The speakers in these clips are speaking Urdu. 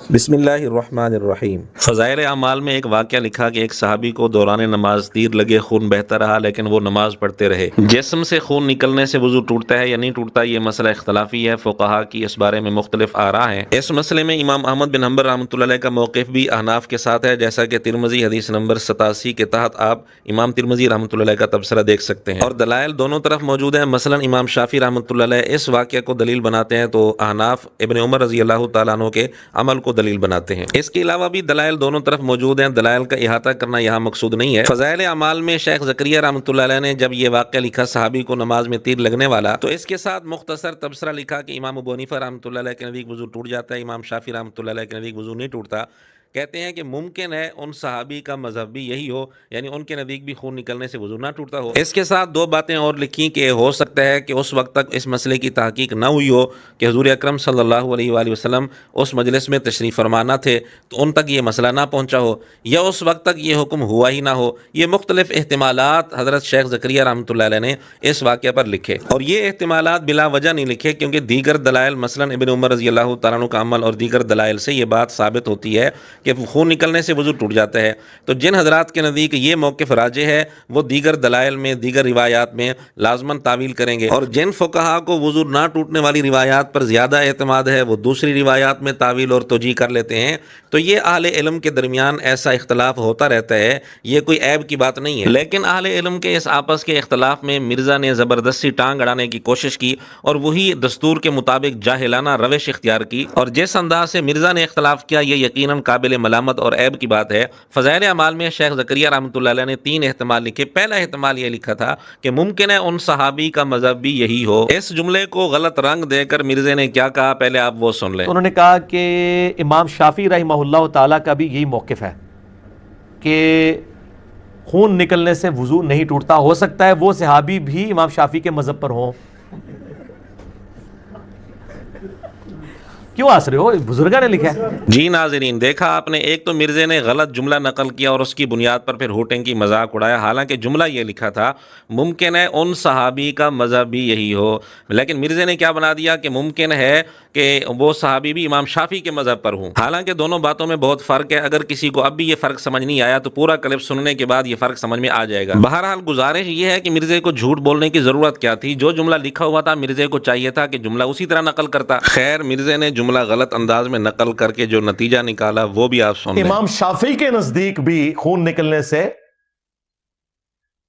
بسم اللہ الرحمن الرحیم۔ فضائل اعمال میں ایک واقعہ لکھا کہ ایک صحابی کو دوران نماز تیر لگے، خون بہتا رہا لیکن وہ نماز پڑھتے رہے۔ جسم سے خون نکلنے سے وضو ٹوٹتا ہے یا نہیں ٹوٹتا، یہ مسئلہ اختلافی ہے، فقہا کی اس بارے میں مختلف آراء ہیں۔ اس مسئلے میں امام احمد بن حنبل رحمۃ اللہ علیہ کا موقف بھی احناف کے ساتھ ہے، جیسا کہ ترمذی حدیث نمبر 87 کے تحت آپ امام ترمذی رحمۃ اللہ علیہ کا تبصرہ دیکھ سکتے ہیں، اور دلائل دونوں طرف موجود ہیں۔ مثلا امام شافعی رحمۃ اللہ علیہ اس واقعہ کو دلیل بناتے ہیں تو احناف ابن عمر رضی اللہ تعالیٰ عنہ کے عمل کو دلیل بناتے ہیں۔ اس کے علاوہ بھی دلائل دونوں طرف موجود ہیں، دلائل کا احاطہ کرنا یہاں مقصود نہیں ہے۔ فضائل اعمال میں شیخ زکریا رحمۃ اللہ علیہ نے جب یہ واقعہ لکھا صحابی کو نماز میں تیر لگنے والا، تو اس کے ساتھ مختصر تبصرہ لکھا کہ امام ابو حنیفہ رحمۃ اللہ علیہ کے نزدیک وضو ٹوٹ جاتا ہے، امام شافعی رحمۃ اللہ علیہ کے نزدیک وضو نہیں ٹوٹتا۔ کہتے ہیں کہ ممکن ہے ان صحابی کا مذہب بھی یہی ہو، یعنی ان کے نزدیک بھی خون نکلنے سے وضو نہ ٹوٹتا ہو۔ اس کے ساتھ دو باتیں اور لکھی کہ ہو سکتا ہے کہ اس وقت تک اس مسئلے کی تحقیق نہ ہوئی ہو کہ حضور اکرم صلی اللہ علیہ وآلہ وسلم اس مجلس میں تشریف فرما نہ تھے، تو ان تک یہ مسئلہ نہ پہنچا ہو، یا اس وقت تک یہ حکم ہوا ہی نہ ہو۔ یہ مختلف احتمالات حضرت شیخ زکریا رحمۃ اللہ علیہ نے اس واقعہ پر لکھے، اور یہ احتمالات بلا وجہ نہیں لکھے، کیونکہ دیگر دلائل مثلا ابن عمر رضی اللہ تعالیٰ عنہ کا عمل اور دیگر دلائل سے یہ بات ثابت ہوتی ہے کہ خون نکلنے سے وضو ٹوٹ جاتا ہے۔ تو جن حضرات کے نزدیک یہ موقف راجح ہے، وہ دیگر دلائل میں، دیگر روایات میں لازماً تعویل کریں گے، اور جن فقہا کو وضو نہ ٹوٹنے والی روایات پر زیادہ اعتماد ہے، وہ دوسری روایات میں تعویل اور توجیہ کر لیتے ہیں۔ تو یہ اہل علم کے درمیان ایسا اختلاف ہوتا رہتا ہے، یہ کوئی عیب کی بات نہیں ہے۔ لیکن اہل علم کے اس آپس کے اختلاف میں مرزا نے زبردستی ٹانگ اڑانے کی کوشش کی، اور وہی دستور کے مطابق جاہلانہ روش اختیار کی، اور جس انداز سے مرزا نے اختلاف کیا یہ یقیناً قابل ملامت اور عیب کی بات ہے۔ فضائل اعمال میں شیخ زکریا رحمۃ اللہ علیہ نے 3 احتمال لکھے۔ پہلا احتمال یہ لکھا تھا کہ ممکن ہے ان صحابی کا مذہب بھی یہی ہو۔ اس جملے کو غلط رنگ دے کر مرزا نے کیا کہا، پہلے آپ وہ سن لیں۔ انہوں نے کہا کہ امام شافعی رحمہ اللہ تعالیٰ کا بھی یہی موقف ہے کہ خون نکلنے سے وضو نہیں ٹوٹتا، ہو سکتا ہے وہ صحابی بھی امام شافعی کے مذہب پر ہوں۔ کیوں ہنس رہے ہو؟ بزرگاں نے لکھا ہے۔ جی ناظرین، دیکھا آپ نے، ایک تو مرزا نے غلط جملہ نقل کیا اور اس کی بنیاد پر پھر ہوٹنگ کی مذاق اڑایا، حالانکہ جملہ یہ لکھا تھا ممکن ہے ان صحابی کا مذہب بھی یہی ہو، لیکن مرزا نے کیا بنا دیا کہ ممکن ہے کہ وہ صحابی بھی امام شافعی کے مذہب پر ہوں۔ حالانکہ دونوں باتوں میں بہت فرق ہے، اگر کسی کو اب بھی یہ فرق سمجھ نہیں آیا تو پورا کلپ سننے کے بعد یہ فرق سمجھ میں آ جائے گا۔ بہرحال گزارش یہ ہے کہ مرزا کو جھوٹ بولنے کی ضرورت کیا تھی، جو جملہ لکھا ہوا تھا مرزا کو چاہیے تھا کہ جملہ اسی طرح نقل کرتا۔ خیر، مرزا نے جملہ غلط انداز میں نقل کر کے جو نتیجہ نکالا وہ بھی آپ سن لیں۔ امام شافعی کے نزدیک بھی خون نکلنے سے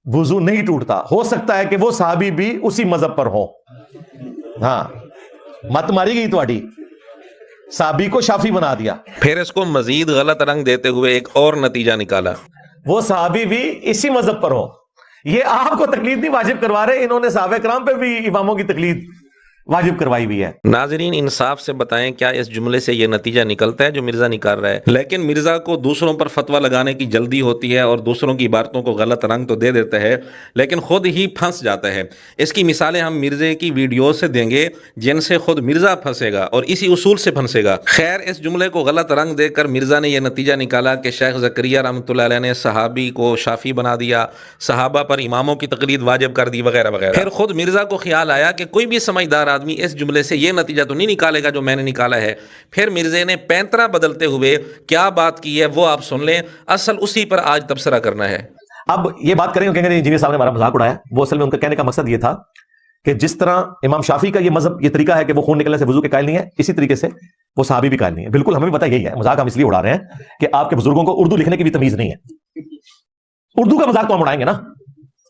وضو نہیں ٹوٹتا، ہو سکتا ہے کہ وہ صحابی بھی اسی مذہب پر ہوں۔ ہاں، مت ماری گئی تہاڈی، صحابی کو شافعی بنا دیا۔ پھر اس کو مزید غلط رنگ دیتے ہوئے ایک اور نتیجہ نکالا، وہ صحابی بھی اسی مذہب پر ہوں۔ یہ آپ کو تقلید نہیں واجب کروا رہے، انہوں نے صحابہ کرام پہ بھی اماموں کی تقلید واجب کروائی ہوئی ہے۔ ناظرین انصاف سے بتائیں کیا اس جملے سے یہ نتیجہ نکلتا ہے جو مرزا نکال رہا ہے؟ لیکن مرزا کو دوسروں پر فتویٰ لگانے کی جلدی ہوتی ہے اور دوسروں کی باتوں کو غلط رنگ تو دے دیتا ہے، لیکن خود ہی پھنس جاتا ہے۔ اس کی مثالیں ہم مرزا کی ویڈیو سے دیں گے جن سے خود مرزا پھنسے گا اور اسی اصول سے پھنسے گا۔ خیر، اس جملے کو غلط رنگ دے کر مرزا نے یہ نتیجہ نکالا کہ شیخ زکریا رحمۃ اللہ علیہ نے صحابی کو شافعی بنا دیا، صحابہ پر اماموں کی تقلید واجب کر دی، وغیرہ وغیرہ۔ پھر خود مرزا کو خیال آیا کہ کوئی بھی سمجھدار آدمی اس جملے سے یہ نتیجہ تو نہیں نکالے گا جو میں نے نکالا ہے۔ پھر مرزا نے پینترا بدلتے ہوئے کیا بات کی ہے وہ آپ سن لیں، اصل اسی پر آج تبصرہ کرنا ہے۔ اب یہ بات کریں گے، کہیں گے انجینئر صاحب نے ہمارا مذاق اڑایا، وہ اصل میں ان کا کہنے کا مقصد یہ تھا کہ جس طرح امام شافعی کا یہ مذہب، یہ طریقہ ہے کہ وہ خون نکلنے سے وضو کے قائل نہیں ہے، اسی طریقے سے وہ صحابی بھی قائل نہیں ہے۔ بالکل ہمیں بھی پتہ یہی ہے، مذاق ہم اس لیے اڑا رہے ہیں کہ آپ کے بزرگوں کو اردو لکھنے کی بھی تمیز نہیں ہے۔ اردو کا مذاق تو ہم اڑائیں گے نا،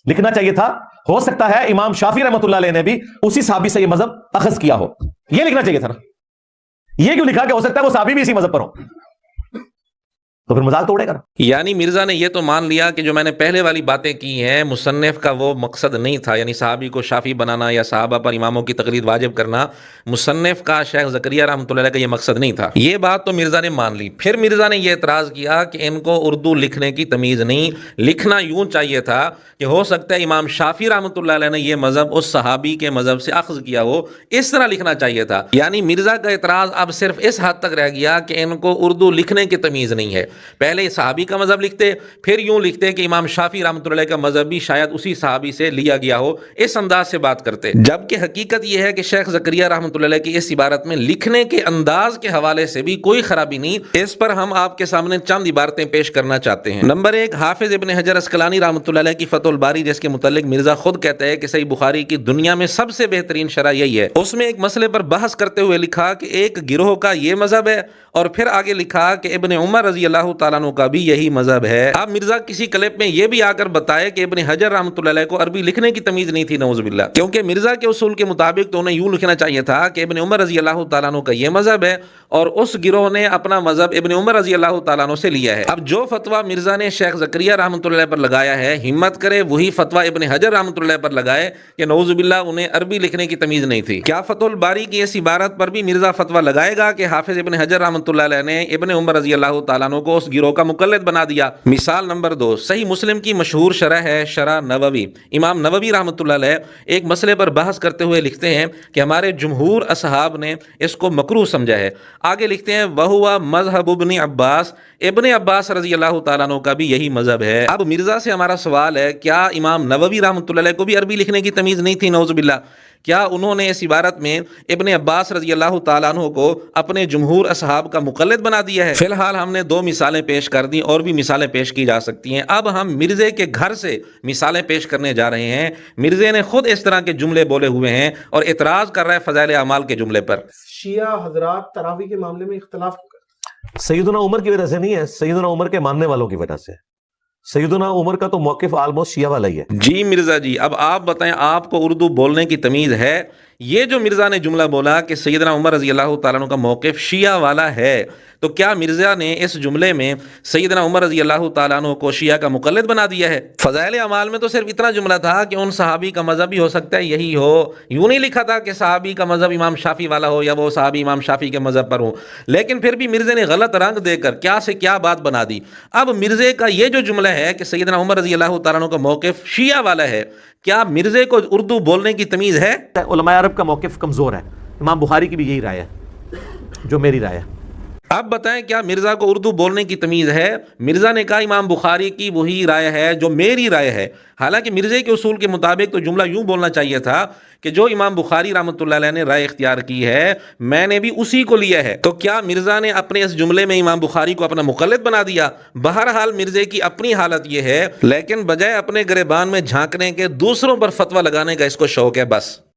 لکھنا چاہیے تھا ہو سکتا ہے امام شافعی رحمۃ اللہ علیہ نے بھی اسی صحابی سے یہ مذہب اخذ کیا ہو، یہ لکھنا چاہیے تھا نا۔ یہ کیوں لکھا کہ ہو سکتا ہے وہ صحابی بھی اسی مذہب پر ہو؟ تو پھر مذاق تو اڑے گا نا۔ یعنی مرزا نے یہ تو مان لیا کہ جو میں نے پہلے والی باتیں کی ہیں مصنف کا وہ مقصد نہیں تھا، یعنی صحابی کو شافعی بنانا یا صحابہ پر اماموں کی تقلید واجب کرنا، مصنف کا شیخ زکریا رحمۃ اللہ علیہ کا یہ مقصد نہیں تھا۔ یہ بات تو مرزا نے مان لی۔ پھر مرزا نے یہ اعتراض کیا کہ ان کو اردو لکھنے کی تمیز نہیں، لکھنا یوں چاہیے تھا کہ ہو سکتا ہے امام شافعی رحمۃ اللہ علیہ نے یہ مذہب اس صحابی کے مذہب سے اخذ کیا ہو، اس طرح لکھنا چاہیے تھا۔ یعنی مرزا کا اعتراض اب صرف اس حد تک رہ گیا کہ ان کو اردو لکھنے کی تمیز نہیں ہے، پہلے صحابی کا مذہب لکھتے، پھر یوں لکھتے کہ امام شافعی رحمۃ اللہ علیہ کا مذہب بھی شاید اسی صحابی سے لیا گیا ہو، اس انداز سے بات کرتے، جبکہ حقیقت یہ ہے کہ شیخ زکریا رحمۃ اللہ علیہ کی اس عبارت میں لکھنے کے انداز کے حوالے سے بھی کوئی خرابی نہیں۔ اس پر ہم آپ کے سامنے چند عبارتیں پیش کرنا چاہتے ہیں۔ نمبر 1، حافظ ابن حجر عسقلانی رحمۃ اللہ علیہ کی فتح الباری، جس کے متعلق مرزا خود کہتا ہے کہ صحیح بخاری کی دنیا میں سب سے بہترین شرح یہی ہے۔ اس میں ایک مسئلے پر بحث کرتے ہوئے لکھا کہ ایک گروہ کا یہ مذہب ہے، اور پھر آگے لکھا کہ ابن عمر رضی اللہ تعالیٰ عنہ کا بھی یہی مذہب ہے۔ اب مرزا کسی کلپ میں یہ بھی آ کر بتائے کہ ابن حجر رحمۃ اللہ علیہ کو عربی لکھنے کی تمیز نہیں تھی، نعوذ باللہ، کیونکہ مرزا کے اصول کے مطابق تو انہیں یوں لکھنا چاہیے تھا کہ ابن عمر رضی اللہ تعالیٰ عنہ کا یہ مذہب ہے، اور اس گروہ نے اپنا مذہب ابن عمر رضی اللہ تعالیٰ عنہ سے لیا ہے۔ اب جو فتویٰ مرزا نے شیخ زکریا رحمۃ اللہ پر لگایا ہے، ہمت کرے وہی فتویٰ ابن حجر رحمۃ اللہ پر لگائے کہ نعوذ باللہ انہیں عربی لکھنے کی تمیز نہیں تھی۔ کیا فتح الباری کی اس عبارت پر بھی مرزا فتویٰ لگائے گا کہ حافظ ابن حجر رحمۃ اللہ علیہ نے ابن عمر رضی اللہ تعالیٰ عنہ کو اس گروہ کا مقلد بنا دیا؟ مثال نمبر 2، صحیح مسلم کی مشہور شرح ہے شرح نووی۔ امام نووی رحمۃ اللہ علیہ ایک مسئلے پر بحث کرتے ہوئے لکھتے ہیں کہ ہمارے جمہور اصحاب نے اس کو مکروہ سمجھا ہے۔ آگے لکھتے ہیں وَهُوَ مذہب ابن عباس، ابن عباس رضی اللہ تعالیٰ عنہ کا بھی یہی مذہب ہے۔ اب مرزا سے ہمارا سوال ہے، کیا امام نووی رحمۃ اللہ علیہ کو بھی عربی لکھنے کی تمیز نہیں تھی؟ نعوذ باللہ، کیا انہوں نے اس عبارت میں ابن عباس رضی اللہ تعالیٰ عنہ کو اپنے جمہور اصحاب کا مقلد بنا دیا ہے؟ فی الحال ہم نے 2 مثالیں پیش کر دی، اور بھی مثالیں پیش کی جا سکتی ہیں۔ اب ہم مرزے کے گھر سے مثالیں پیش کرنے جا رہے ہیں۔ مرزے نے خود اس طرح کے جملے بولے ہوئے ہیں اور اعتراض کر رہا ہے فضائل اعمال کے جملے پر۔ شیعہ حضرات تراویح کے معاملے میں اختلاف کیوں کرتے ہیں؟ سیدنا عمر کی وجہ سے نہیں ہے، سیدنا عمر کے ماننے والوں کی وجہ سے۔ سیدنا عمر کا تو موقف آلموسٹ شیعہ والا ہی ہے۔ جی مرزا جی، اب آپ بتائیں، آپ کو اردو بولنے کی تمیز ہے؟ یہ جو مرزا نے جملہ بولا کہ سیدنا عمر رضی اللہ تعالیٰ عنہ کا موقف شیعہ والا ہے، تو کیا مرزا نے اس جملے میں سیدنا عمر رضی اللہ تعالیٰ عنہ کو شیعہ کا مقلد بنا دیا ہے؟ فضائل اعمال میں تو صرف اتنا جملہ تھا کہ ان صحابی کا مذہب بھی ہو سکتا ہے یہی ہو، یوں نہیں لکھا تھا کہ صحابی کا مذہب امام شافعی والا ہو یا وہ صحابی امام شافعی کے مذہب پر ہو، لیکن پھر بھی مرزے نے غلط رنگ دے کر کیا سے کیا بات بنا دی۔ اب مرزے کا یہ جو جملہ ہے کہ سیدنا عمر رضی اللہ تعالیٰ عنہ کا موقف شیعہ والا ہے، کیا مرزے کو اردو بولنے کی تمیز ہے؟ علماء عرب کا موقف کمزور ہے، امام بخاری کی بھی یہی رائے ہے جو میری رائے ہے۔ اب بتائیں، کیا مرزا کو اردو بولنے کی تمیز ہے؟ مرزا نے کہا امام بخاری کی وہی رائے ہے جو میری رائے ہے، حالانکہ مرزے کے اصول کے مطابق تو جملہ یوں بولنا چاہیے تھا کہ جو امام بخاری رحمۃ اللہ علیہ نے رائے اختیار کی ہے میں نے بھی اسی کو لیا ہے۔ تو کیا مرزا نے اپنے اس جملے میں امام بخاری کو اپنا مقلد بنا دیا؟ بہرحال مرزے کی اپنی حالت یہ ہے، لیکن بجائے اپنے گریبان میں جھانکنے کے دوسروں پر فتویٰ لگانے کا اس کو شوق ہے بس۔